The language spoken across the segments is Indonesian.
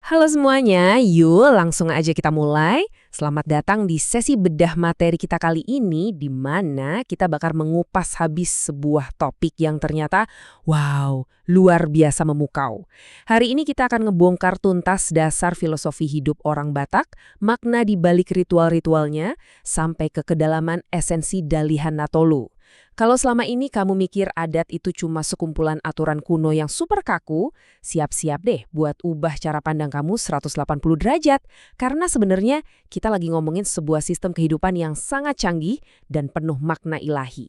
Halo semuanya, yuk langsung aja kita mulai. Selamat datang di sesi bedah materi kita kali ini, di mana kita bakal mengupas habis sebuah topik yang ternyata, wow, luar biasa memukau. Hari ini kita akan ngebongkar tuntas dasar filosofi hidup orang Batak, makna di balik ritual-ritualnya, sampai ke kedalaman esensi Dalihan Natolu. Kalau selama ini kamu mikir adat itu cuma sekumpulan aturan kuno yang super kaku, siap-siap deh buat ubah cara pandang kamu 180 derajat. Karena sebenarnya kita lagi ngomongin sebuah sistem kehidupan yang sangat canggih dan penuh makna ilahi.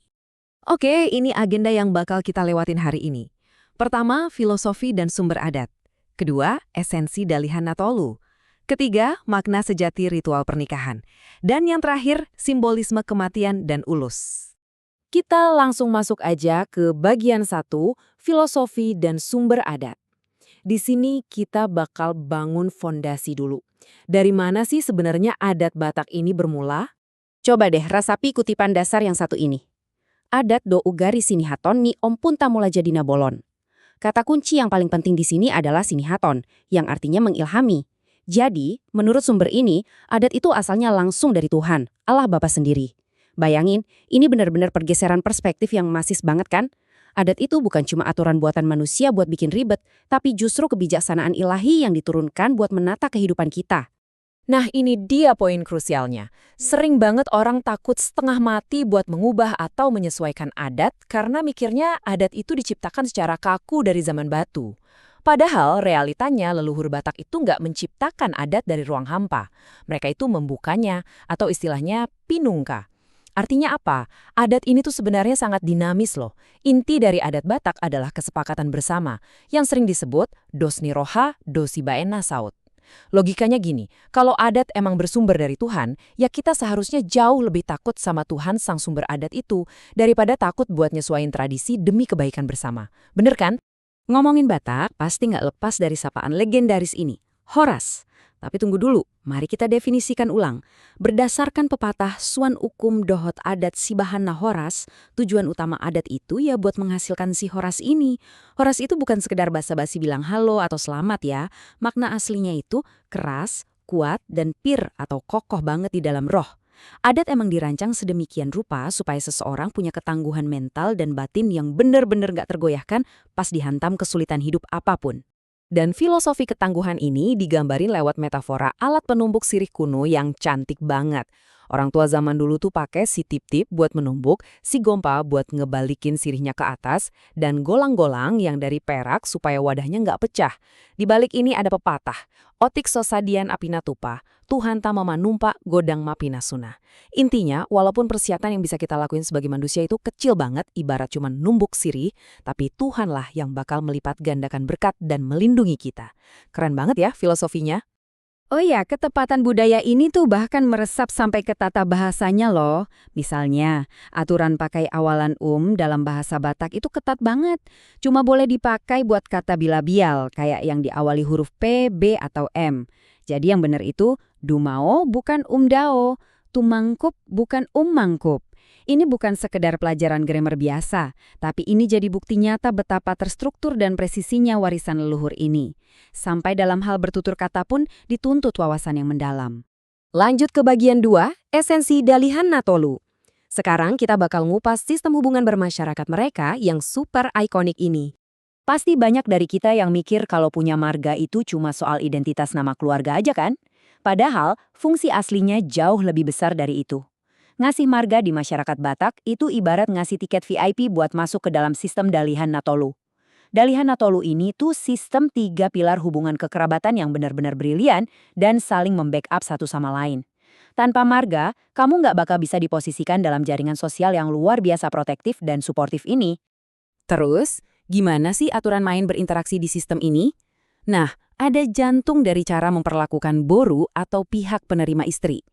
Oke, ini agenda yang bakal kita lewatin hari ini. Pertama, filosofi dan sumber adat. Kedua, esensi Dalihan Natolu. Ketiga, makna sejati ritual pernikahan. Dan yang terakhir, simbolisme kematian dan ulus. Kita langsung masuk aja ke bagian 1, filosofi dan sumber adat. Di sini kita bakal bangun fondasi dulu. Dari mana sih sebenarnya adat Batak ini bermula? Coba deh rasapi kutipan dasar yang satu ini. Adat do ugari sinihaton ni ompunta mula jadina bolon. Kata kunci yang paling penting di sini adalah sinihaton, yang artinya mengilhami. Jadi, menurut sumber ini, adat itu asalnya langsung dari Tuhan, Allah Bapa sendiri. Bayangin, ini benar-benar pergeseran perspektif yang masis banget kan? Adat itu bukan cuma aturan buatan manusia buat bikin ribet, tapi justru kebijaksanaan ilahi yang diturunkan buat menata kehidupan kita. Nah, ini dia poin krusialnya. Sering banget orang takut setengah mati buat mengubah atau menyesuaikan adat karena mikirnya adat itu diciptakan secara kaku dari zaman batu. Padahal realitanya leluhur Batak itu nggak menciptakan adat dari ruang hampa. Mereka itu membukanya atau istilahnya pinungka. Artinya apa? Adat ini tuh sebenarnya sangat dinamis loh. Inti dari adat Batak adalah kesepakatan bersama, yang sering disebut dosni roha, dosi baena saut. Logikanya gini, kalau adat emang bersumber dari Tuhan, ya kita seharusnya jauh lebih takut sama Tuhan sang sumber adat itu, daripada takut buat nyesuaiin tradisi demi kebaikan bersama. Bener kan? Ngomongin Batak, pasti nggak lepas dari sapaan legendaris ini, Horas. Tapi tunggu dulu, mari kita definisikan ulang. Berdasarkan pepatah Suan Ukum Dohot Adat Sibahana Horas, tujuan utama adat itu ya buat menghasilkan si Horas ini. Horas itu bukan sekedar basa-basi bilang halo atau selamat ya. Makna aslinya itu keras, kuat, dan pir atau kokoh banget di dalam roh. Adat emang dirancang sedemikian rupa supaya seseorang punya ketangguhan mental dan batin yang benar-benar gak tergoyahkan pas dihantam kesulitan hidup apapun. Dan filosofi ketangguhan ini digambarin lewat metafora alat penumbuk sirih kuno yang cantik banget. Orang tua zaman dulu tuh pakai si tip-tip buat menumbuk, si gompa buat ngebalikin sirihnya ke atas, dan golang-golang yang dari perak supaya wadahnya nggak pecah. Di balik ini ada pepatah, otik sosadian apinatupa, Tuhan tamama numpa godang mapinasuna. Intinya, walaupun persiapan yang bisa kita lakuin sebagai manusia itu kecil banget, ibarat cuma numbuk sirih, tapi Tuhanlah yang bakal melipat gandakan berkat dan melindungi kita. Keren banget ya filosofinya. Oh ya, ketepatan budaya ini tuh bahkan meresap sampai ke tata bahasanya loh. Misalnya, aturan pakai awalan dalam bahasa Batak itu ketat banget. Cuma boleh dipakai buat kata bilabial, kayak yang diawali huruf P, B, atau M. Jadi yang benar itu, dumao bukan umdao, tumangkup bukan mangkup. Ini bukan sekedar pelajaran grammar biasa, tapi ini jadi bukti nyata betapa terstruktur dan presisinya warisan leluhur ini. Sampai dalam hal bertutur kata pun dituntut wawasan yang mendalam. Lanjut ke bagian 2, esensi Dalihan Natolu. Sekarang kita bakal ngupas sistem hubungan bermasyarakat mereka yang super ikonik ini. Pasti banyak dari kita yang mikir kalau punya marga itu cuma soal identitas nama keluarga aja kan? Padahal fungsi aslinya jauh lebih besar dari itu. Ngasih marga di masyarakat Batak itu ibarat ngasih tiket VIP buat masuk ke dalam sistem Dalihan Natolu. Dalihan Natolu ini tuh sistem 3 pilar hubungan kekerabatan yang benar-benar brilian dan saling membackup satu sama lain. Tanpa marga, kamu nggak bakal bisa diposisikan dalam jaringan sosial yang luar biasa protektif dan suportif ini. Terus, gimana sih aturan main berinteraksi di sistem ini? Nah, ada jantung dari cara memperlakukan boru atau pihak penerima istri.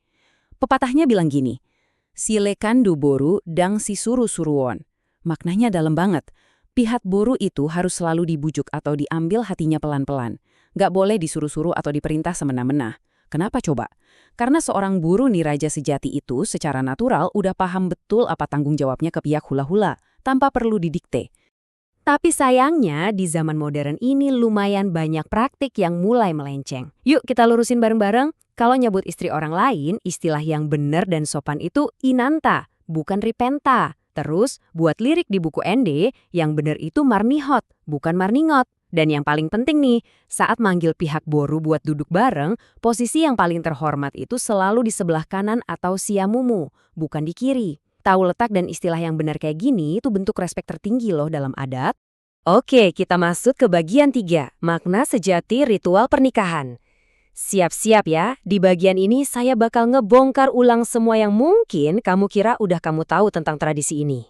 Pepatahnya bilang gini, silekan du boru dang si suru-suruon. Maknanya dalam banget. Pihak boru itu harus selalu dibujuk atau diambil hatinya pelan-pelan. Nggak boleh disuruh-suruh atau diperintah semena-mena. Kenapa coba? Karena seorang buru niraja sejati itu secara natural udah paham betul apa tanggung jawabnya ke pihak hula-hula, tanpa perlu didikte. Tapi sayangnya di zaman modern ini lumayan banyak praktik yang mulai melenceng. Yuk kita lurusin bareng-bareng. Kalau nyebut istri orang lain, istilah yang benar dan sopan itu inanta, bukan ripenta. Terus buat lirik di buku ND, yang benar itu marnihot, bukan marningot. Dan yang paling penting nih, saat manggil pihak boru buat duduk bareng, posisi yang paling terhormat itu selalu di sebelah kanan atau siamumu, bukan di kiri. Tahu letak dan istilah yang benar kayak gini itu bentuk respek tertinggi loh dalam adat. Oke, kita masuk ke bagian 3, makna sejati ritual pernikahan. Siap-siap ya, di bagian ini saya bakal ngebongkar ulang semua yang mungkin kamu kira udah kamu tahu tentang tradisi ini.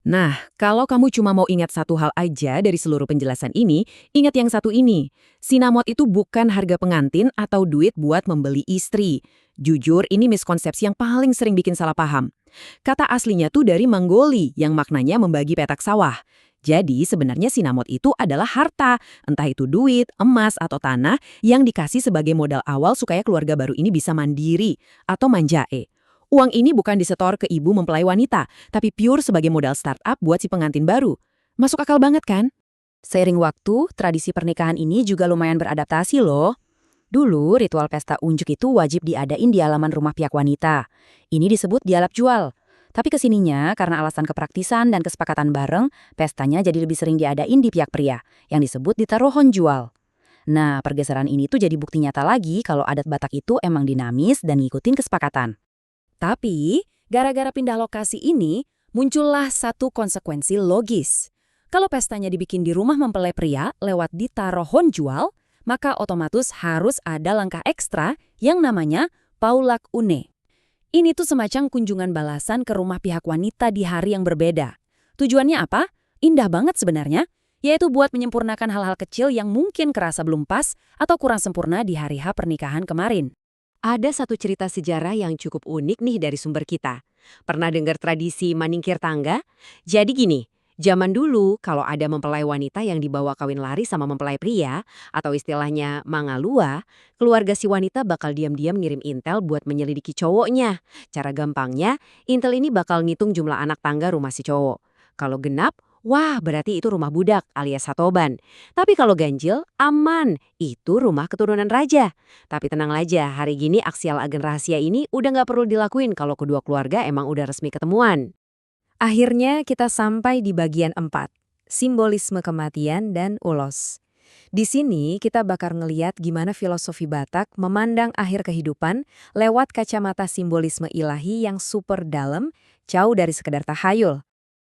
Nah, kalau kamu cuma mau ingat satu hal aja dari seluruh penjelasan ini, ingat yang satu ini. Sinamot itu bukan harga pengantin atau duit buat membeli istri. Jujur, ini miskonsepsi yang paling sering bikin salah paham. Kata aslinya tuh dari Monggoli, yang maknanya membagi petak sawah. Jadi sebenarnya sinamot itu adalah harta, entah itu duit, emas, atau tanah yang dikasih sebagai modal awal supaya keluarga baru ini bisa mandiri atau manjae. Uang ini bukan disetor ke ibu mempelai wanita, tapi pure sebagai modal startup buat si pengantin baru. Masuk akal banget kan? Seiring waktu, tradisi pernikahan ini juga lumayan beradaptasi loh. Dulu, ritual pesta unjuk itu wajib diadain di halaman rumah pihak wanita. Ini disebut dialog jual. Tapi kesininya, karena alasan kepraktisan dan kesepakatan bareng, pestanya jadi lebih sering diadain di pihak pria, yang disebut ditarohon jual. Nah, pergeseran ini tuh jadi bukti nyata lagi kalau adat Batak itu emang dinamis dan ngikutin kesepakatan. Tapi, gara-gara pindah lokasi ini, muncullah satu konsekuensi logis. Kalau pestanya dibikin di rumah mempelai pria lewat ditarohon jual, maka otomatis harus ada langkah ekstra yang namanya paulak une. Ini tuh semacam kunjungan balasan ke rumah pihak wanita di hari yang berbeda. Tujuannya apa? Indah banget sebenarnya, yaitu buat menyempurnakan hal-hal kecil yang mungkin kerasa belum pas atau kurang sempurna di hari H pernikahan kemarin. Ada satu cerita sejarah yang cukup unik nih dari sumber kita. Pernah dengar tradisi maningkir tangga? Jadi gini, zaman dulu kalau ada mempelai wanita yang dibawa kawin lari sama mempelai pria, atau istilahnya mangalua, keluarga si wanita bakal diam-diam ngirim intel buat menyelidiki cowoknya. Cara gampangnya, intel ini bakal ngitung jumlah anak tangga rumah si cowok. Kalau genap, wah berarti itu rumah budak alias satoban. Tapi kalau ganjil, aman. Itu rumah keturunan raja. Tapi tenang aja, hari gini aksial agen rahasia ini udah nggak perlu dilakuin kalau kedua keluarga emang udah resmi ketemuan. Akhirnya kita sampai di bagian 4, simbolisme kematian dan ulos. Di sini kita bakal ngeliat gimana filosofi Batak memandang akhir kehidupan lewat kacamata simbolisme ilahi yang super dalam, jauh dari sekedar tahayul.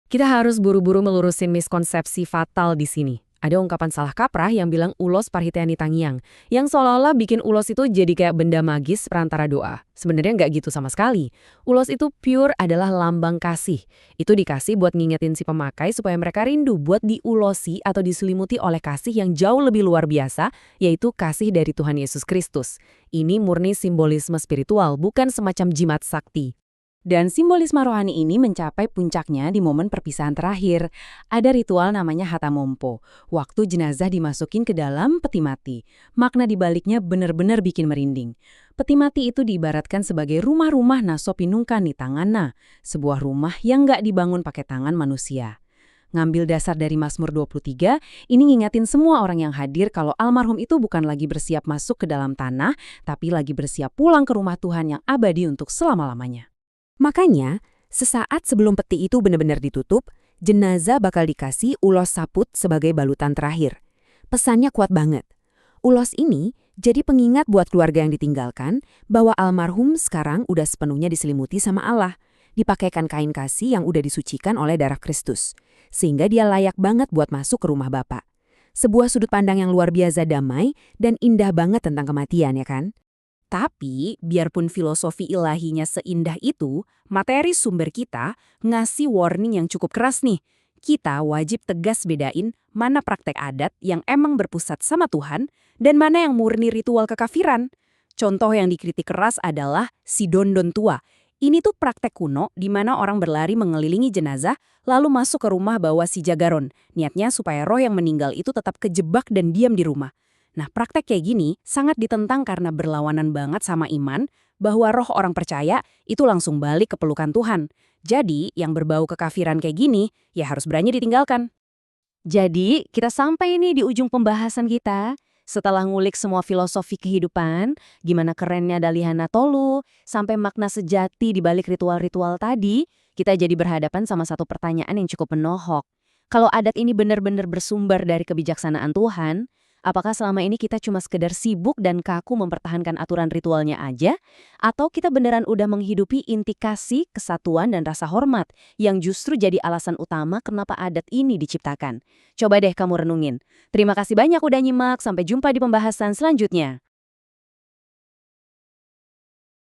Kita harus buru-buru melurusin miskonsepsi fatal di sini. Ada ungkapan salah kaprah yang bilang ulos parhiteani tangiang, yang seolah-olah bikin ulos itu jadi kayak benda magis perantara doa. Sebenarnya nggak gitu sama sekali. Ulos itu pure adalah lambang kasih. Itu dikasih buat ngingetin si pemakai supaya mereka rindu buat diulosi atau diselimuti oleh kasih yang jauh lebih luar biasa, yaitu kasih dari Tuhan Yesus Kristus. Ini murni simbolisme spiritual, bukan semacam jimat sakti. Dan simbolisme rohani ini mencapai puncaknya di momen perpisahan terakhir. Ada ritual namanya hatamompo, waktu jenazah dimasukin ke dalam peti mati. Makna dibaliknya benar-benar bikin merinding. Peti mati itu diibaratkan sebagai rumah-rumah nasopinungkan di tanganna, sebuah rumah yang nggak dibangun pakai tangan manusia. Ngambil dasar dari Mazmur 23, ini ngingatin semua orang yang hadir kalau almarhum itu bukan lagi bersiap masuk ke dalam tanah, tapi lagi bersiap pulang ke rumah Tuhan yang abadi untuk selama-lamanya. Makanya, sesaat sebelum peti itu benar-benar ditutup, jenazah bakal dikasih ulos saput sebagai balutan terakhir. Pesannya kuat banget. Ulos ini jadi pengingat buat keluarga yang ditinggalkan bahwa almarhum sekarang udah sepenuhnya diselimuti sama Allah, dipakaikan kain kasih yang udah disucikan oleh darah Kristus, sehingga dia layak banget buat masuk ke rumah Bapa. Sebuah sudut pandang yang luar biasa damai dan indah banget tentang kematian, ya kan? Tapi, biarpun filosofi ilahinya seindah itu, materi sumber kita ngasih warning yang cukup keras nih. Kita wajib tegas bedain mana praktek adat yang emang berpusat sama Tuhan dan mana yang murni ritual kekafiran. Contoh yang dikritik keras adalah si dondon tua. Ini tuh praktek kuno di mana orang berlari mengelilingi jenazah lalu masuk ke rumah bawa si jagaron. Niatnya supaya roh yang meninggal itu tetap kejebak dan diam di rumah. Nah, praktek kayak gini sangat ditentang karena berlawanan banget sama iman bahwa roh orang percaya itu langsung balik ke pelukan Tuhan. Jadi, yang berbau kekafiran kayak gini ya harus berani ditinggalkan. Jadi, kita sampai nih di ujung pembahasan kita. Setelah ngulik semua filosofi kehidupan, gimana kerennya Daliana Tolu, sampai makna sejati di balik ritual-ritual tadi, kita jadi berhadapan sama satu pertanyaan yang cukup menohok. Kalau adat ini benar-benar bersumber dari kebijaksanaan Tuhan, apakah selama ini kita cuma sekedar sibuk dan kaku mempertahankan aturan ritualnya aja? Atau kita beneran udah menghidupi inti kasih, kesatuan, dan rasa hormat yang justru jadi alasan utama kenapa adat ini diciptakan? Coba deh kamu renungin. Terima kasih banyak udah nyimak, sampai jumpa di pembahasan selanjutnya.